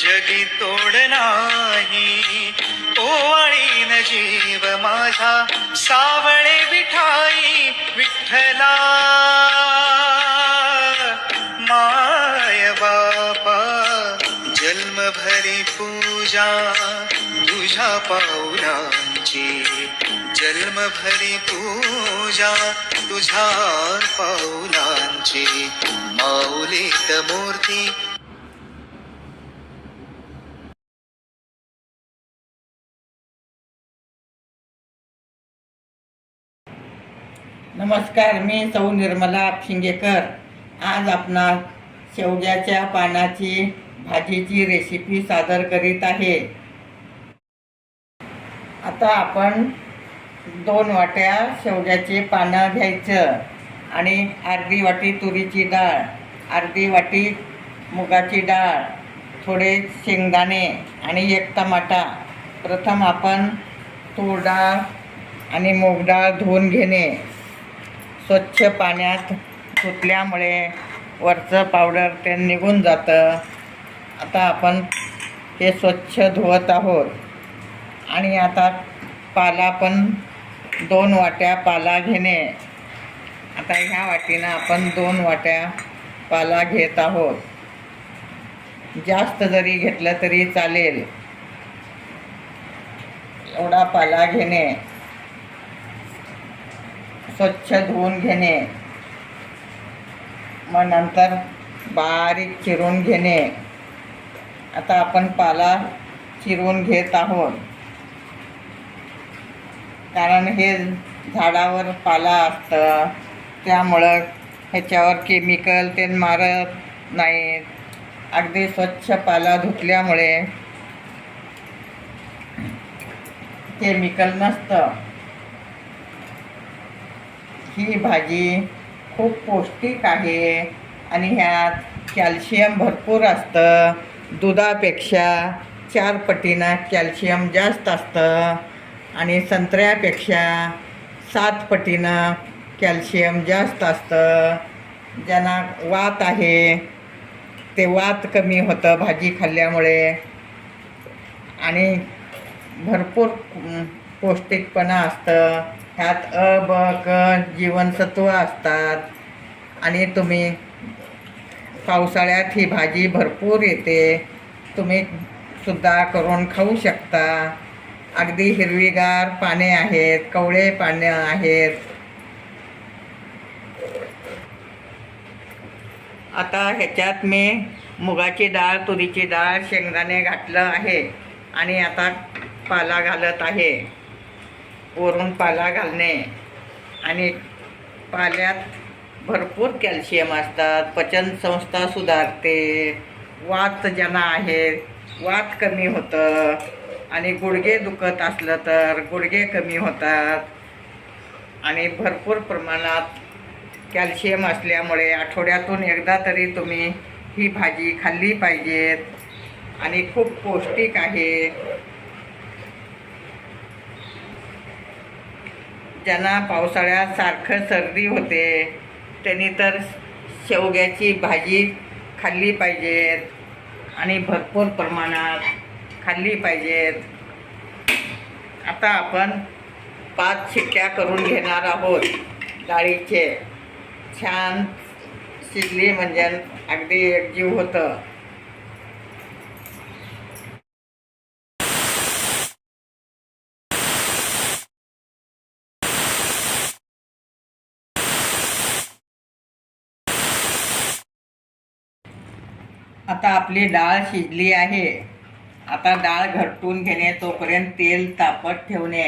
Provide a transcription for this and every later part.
जगी तोड नाही, ओवाळीन जीव माझा सावळे विठाई विठ्ठला. माय बापा जन्मभरी पूजा तुझ्या पाऊलांची, जन्मभरी पूजा तुझ्या पाऊलांची. माऊलीत मूर्ती. नमस्कार, मी सौ निर्मला शिंगेकर. आज आपणास शेवग्याच्या पानाची भाजीची रेसिपी सादर करीत आहे. आता आपण 2 वाट्या शेवग्याचे पानं घ्यायचं आणि अर्धी वाटी तुरीची डाळ, अर्धी वाटी मुगाची डाळ, थोडे शेंगदाणे आणि 1 टमाटा. प्रथम आपण तूर डाळ आणि मूग डाळ धुवून घेणे. स्वच्छ पाण्यात धुतल्यामुळे वरचं पावडर ते निघून जातं. आता आपण ते स्वच्छ धुवत आहोत. आणि आता पाला पण 2 वाट्या पाला घेणे. आता ह्या वाटीनं आपण 2 वाट्या पाला घेत आहोत. जास्त जरी घेतलं तरी चालेल, एवढा पाला घेणे. स्वच्छ धुवून घेणे. मग नंतर बारीक चिरून घेणे. आता आपण पाला चिरून घेत आहोत, कारण हे झाडावर पाला असतं, त्यामुळं ह्याच्यावर केमिकल ते मारत नाहीत. अगदी स्वच्छ पाला धुतल्यामुळे केमिकल नसतं. ही भाजी खूप पौष्टिक आहे आणि ह्यात कॅल्शियम भरपूर असतं. दुधापेक्षा 4 पटीनं कॅल्शियम जास्त असतं आणि संत्र्यापेक्षा 7 पटीनं कॅल्शियम जास्त असतं. ज्यांना वात आहे ते वात कमी होतं भाजी खाल्ल्यामुळे. आणि भरपूर पौष्टिकपणा असतं ह्यात. ब क जीवनसत्व असतात. आणि तुम्ही पावसाळ्यात ही भाजी भरपूर येते. तुम्ही सुद्धा करून खाऊ शकता. अगदी हिरवीगार पाने आहेत, कवळे पाने आहेत. आता ह्याच्यात मी मुगाची डाळ, तुरीची डाळ, शेंगदाणे घातलं आहे आणि आता पाला घालत आहे. वरून पाला घालणे. आणि पाल्यात भरपूर कॅल्शियम असतात. पचनसंस्था सुधारते. वात ज्यांना आहे वात कमी होतं. आणि गुडघे दुखत असलं तर गुडघे कमी होतात. आणि भरपूर प्रमाणात कॅल्शियम असल्यामुळे आठवड्यातून एकदा तरी तुम्ही ही भाजी खाल्ली पाहिजेत. आणि खूप पौष्टिक आहे. ज्यांना पावसाळ्यात सारखं सर्दी होते त्यांनी तर शेवग्याची भाजी खाल्ली पाहिजेत आणि भरपूर प्रमाणात खाल्ली पाहिजेत. आता आपण 5 शिट्ट्या करून घेणार आहोत डाळीचे. छान शिजली म्हणजे अगदी एकजीव होतं. आता आपली डाळ शिजली आहे. आता डाळ घटून घेणे. तोपर्यंत तेल तापत ठेवणे.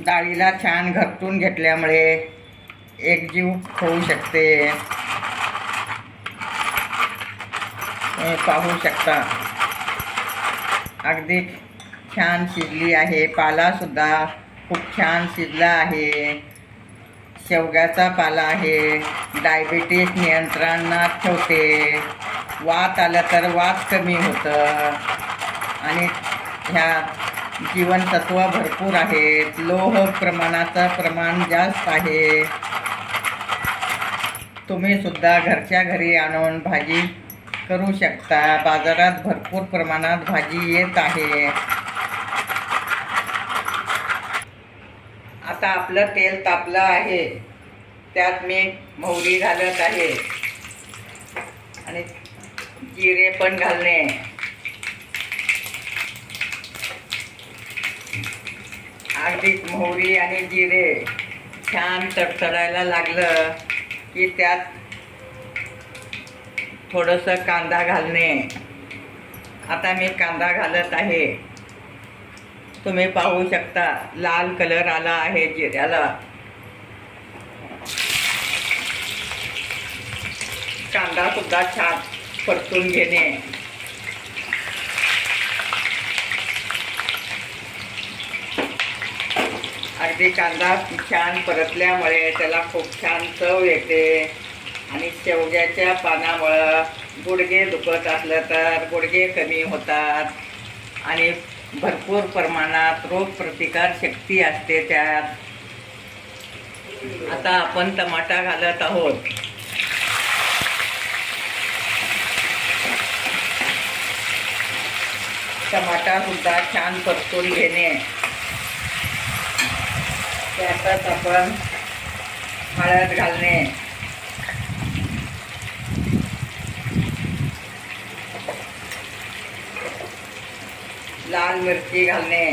डाळीला छान घटून घेतल्यामुळे एकजीव होऊ शकते. हे पाहू शकता अगदी छान शिजली आहे. पालासुद्धा खूप छान शिजला आहे. शेवग्याचा पाला आहे. डायबिटीस नियंत्रणात ठेवते. वात आलं तर वात कमी होतं. आणि ह्या जीवनसत्व भरपूर आहेत. लोह प्रमाणाचं प्रमाण जास्त आहे. तुम्ही सुद्धा घरच्या घरी आणून भाजी करू शकता. बाजारात भरपूर प्रमाणात भाजी येत आहे. आता आपलं तेल तापलं आहे. त्यात मी मोहरी घालत आहे आणि जिरे पण घालणे. अगदी मोहरी आणि जिरे छान तडतडायला लागलं की त्यात थोडंसं कांदा घालणे. आता मी कांदा घालत आहे. तुम्ही पाहू शकता लाल कलर आला आहे जिऱ्याला. कांदा सुद्धा छान परतून घेणे. अगदी कांदा छान परतल्यामुळे त्याला खूप छान चव येते. आणि शेवग्याच्या पानामुळं गुडघे दुखत असलं तर गुडघे कमी होतात आणि भरपूर प्रमाणात रोगप्रतिकार शक्ती असते त्यात. आता आपण टमाटा घालत आहोत. टमाटा सुद्धा छान परतून घेणे. त्यातच आपण हळद घालणे. लाल मिरची घालणे.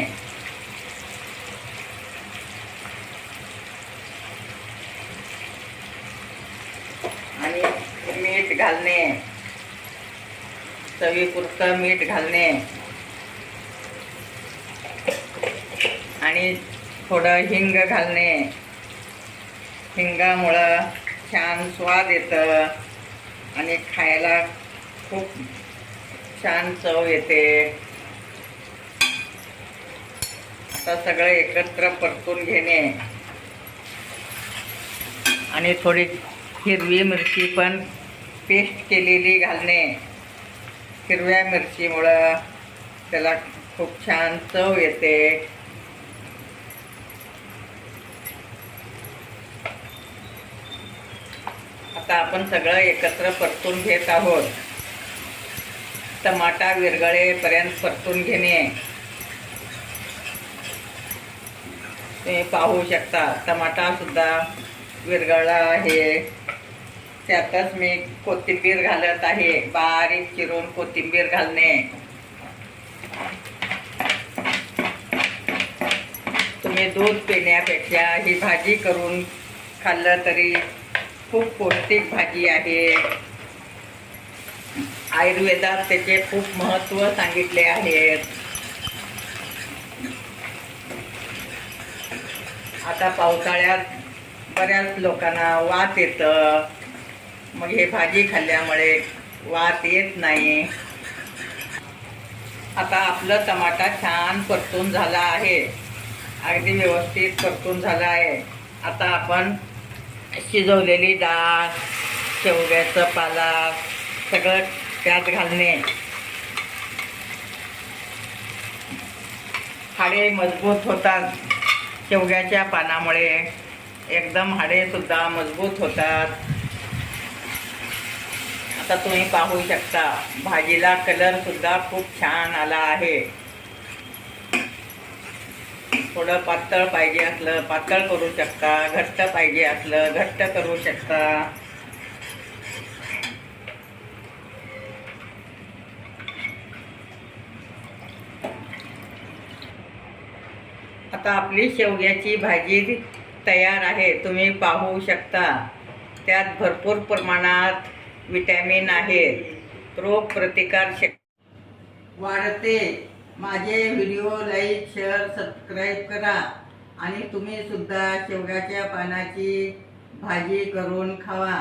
आणि मीठ घालणे. चवीपुरतं मीठ घालणे आणि थोडं हिंग घालणे. हिंगामुळं छान स्वाद येतं आणि खायला खूप छान चव येते. आता सगळं एकत्र परतून घेणे आणि थोडी हिरवी मिरची पण पेस्ट केलेली घालणे. हिरव्या मिरचीमुळं त्याला खूप छान चव येते. आता आपण सगळं एकत्र परतून घेत आहोत. टमाटा विरघळेपर्यंत परतून घेणे. तुम्ही पाहू शकता टमाटा सुद्धा विरघळला आहे. त्यातच मी कोथिंबीर घालत आहे. बारीक चिरून कोथिंबीर घालणे. तुम्ही दूध पिण्यापेक्षा ही भाजी करून खाल्लं तरी खूप पौष्टिक भाजी आहे. आयुर्वेदात त्याचे खूप महत्त्व सांगितले आहेत. आता पावसाळ्यात बऱ्याच लोकांना वात येतं. मग हे भाजी खाल्ल्यामुळे वात येत नाही. आता आपलं टमाटा छान परतून झाला आहे. अगदी व्यवस्थित परतून झाला आहे. आता आपण शिजवलेली डाळ, शेवग्याचं पाला सगळं त्यात घालणे. हाडे मजबूत होतात. शेवग्याच्या पानामुळे एकदम हाडे सुद्धा मजबूत होतात. आता तुम्ही पाहू शकता भाजीला कलर सुद्धा खूप छान आला आहे. थोडं पातळ पाहिजे असलं पातळ करू शकता. घट्ट पाहिजे असलं घट्ट करू शकता. आता आपली शेवग्याची भाजी तयार आहे. तुम्ही पाहू शकता त्यात भरपूर प्रमाणात विटॅमिन आहेत. रोगप्रतिकार शक्ती वाढते. माझे व्हिडिओ लाईक शेअर सबस्क्राईब करा आणि तुम्ही सुद्धा शेवग्याच्या पानाची भाजी करून खावा.